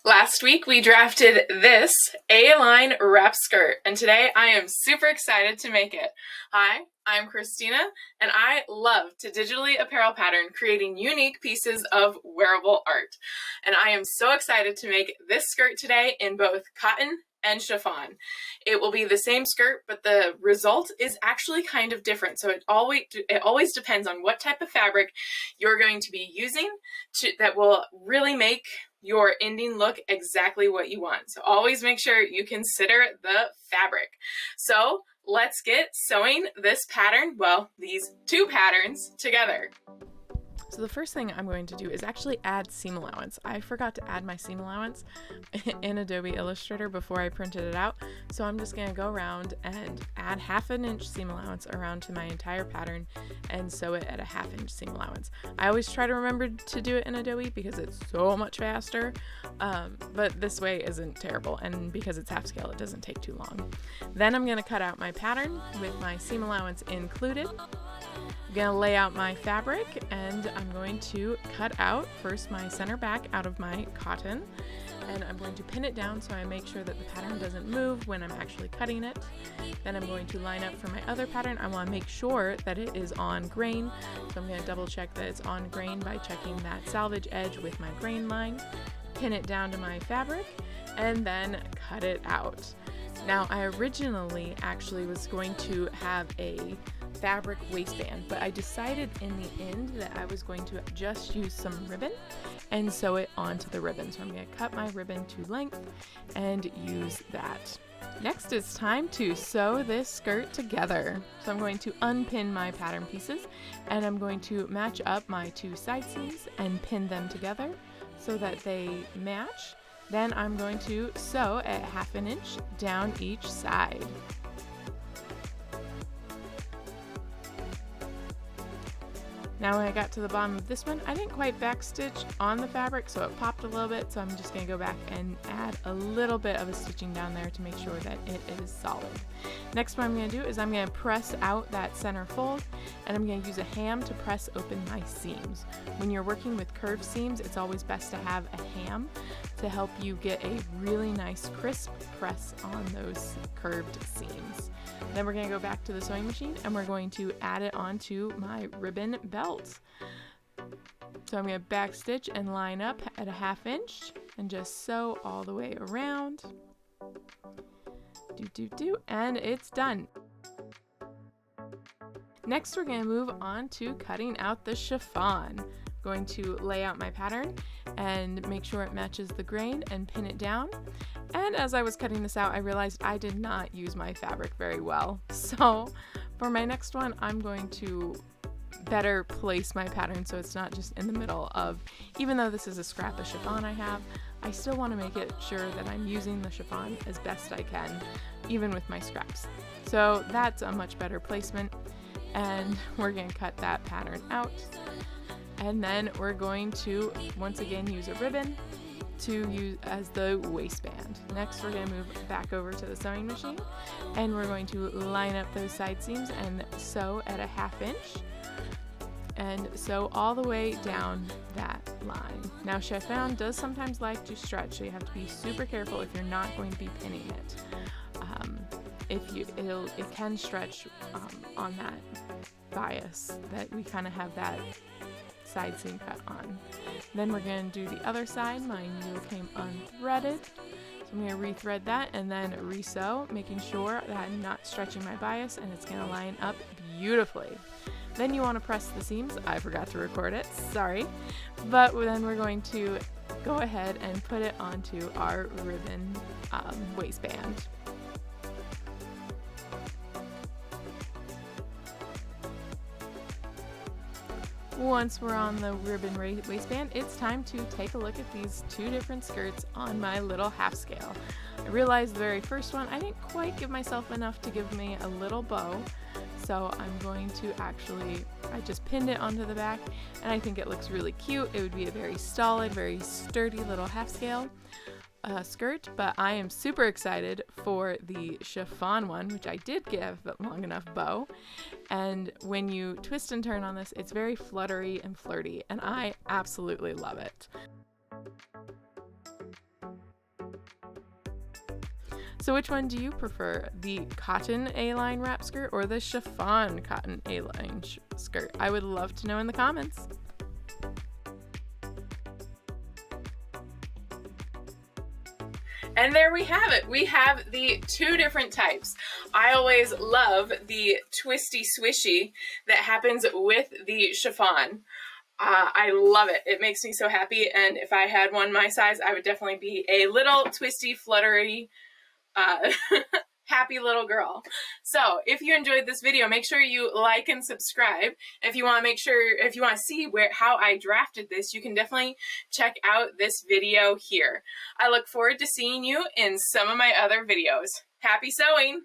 Last week we drafted this A-line wrap skirt, and today I am super excited to make it. Hi, I'm Christina, and I love to digitally apparel pattern, creating unique pieces of wearable art. And I am so excited to make this skirt today in both cotton and chiffon. It will be the same skirt, but the result is actually kind of different. So it always depends on what type of fabric you're going to be using that will really make your ending look exactly what you want. So always make sure you consider the fabric. So let's get sewing this pattern, well, these two patterns together. So the first thing I'm going to do is actually add seam allowance. I forgot to add my seam allowance in Adobe Illustrator before I printed it out. So I'm just going to go around and add 1/2 inch seam allowance around to my entire pattern and sew it at a 1/2 inch seam allowance. I always try to remember to do it in Adobe because it's so much faster, but this way isn't terrible, and because it's half scale, it doesn't take too long. Then I'm going to cut out my pattern with my seam allowance included. I'm going to lay out my fabric, and I'm going to cut out first my center back out of my cotton, and I'm going to pin it down so I make sure that the pattern doesn't move when I'm actually cutting it. Then I'm going to line up for my other pattern. I want to make sure that it is on grain, so I'm going to double check that it's on grain by checking that salvage edge with my grain line, pin it down to my fabric, and then cut it out. Now, I originally actually was going to have a fabric waistband, but I decided in the end that I was going to just use some ribbon and sew it onto the ribbon. So I'm going to cut my ribbon to length and use that. Next, it's time to sew this skirt together. So I'm going to unpin my pattern pieces, and I'm going to match up my two side seams and pin them together so that they match. Then I'm going to sew at 1/2 inch down each side. Now when I got to the bottom of this one, I didn't quite backstitch on the fabric, so it popped a little bit, so I'm just going to go back and add a little bit of a stitching down there to make sure that it is solid. Next, what I'm going to do is I'm going to press out that center fold, and I'm going to use a ham to press open my seams. When you're working with curved seams, it's always best to have a ham to help you get a really nice crisp press on those curved seams. Then we're going to go back to the sewing machine, and we're going to add it onto my ribbon belt. So I'm going to backstitch and line up at a 1/2 inch and just sew all the way around. And it's done. Next, we're going to move on to cutting out the chiffon. I'm going to lay out my pattern and make sure it matches the grain and pin it down. And as I was cutting this out, I realized I did not use my fabric very well. So for my next one, I'm going to better place my pattern so it's not just in the middle of, even though this is a scrap of chiffon I have, I still want to make it sure that I'm using the chiffon as best I can, even with my scraps. So that's a much better placement, and we're going to cut that pattern out. And then we're going to once again use a ribbon to use as the waistband. Next, we're going to move back over to the sewing machine, and we're going to line up those side seams and sew at a 1/2 inch and sew all the way down that line. Now, chiffon does sometimes like to stretch, so you have to be super careful if you're not going to be pinning it. It can stretch on that bias that we kind of have that side seam cut on. Then we're going to do the other side. My needle came unthreaded, so I'm going to rethread that and then resew, making sure that I'm not stretching my bias, and it's going to line up beautifully. Then you want to press the seams. I forgot to record it, sorry. But then we're going to go ahead and put it onto our ribbon waistband. Once we're on the ribbon waistband, it's time to take a look at these two different skirts on my little half scale. I realized the very first one, I didn't quite give myself enough to give me a little bow, so I'm going to I just pinned it onto the back, and I think it looks really cute. It would be a very solid, very sturdy little half scale skirt, but I am super excited for the chiffon one, which I did give a long enough bow. And when you twist and turn on this, it's very fluttery and flirty, and I absolutely love it. So which one do you prefer, the cotton A-line wrap skirt or the chiffon cotton A-line skirt? I would love to know in the comments. And there we have it. We have the two different types. I always love the twisty swishy that happens with the chiffon. I love it. It makes me so happy, and if I had one my size, I would definitely be a little twisty, fluttery, happy little girl. So if you enjoyed this video, make sure you like and subscribe. If you want to see how I drafted this, you can definitely check out this video here. I look forward to seeing you in some of my other videos. Happy sewing!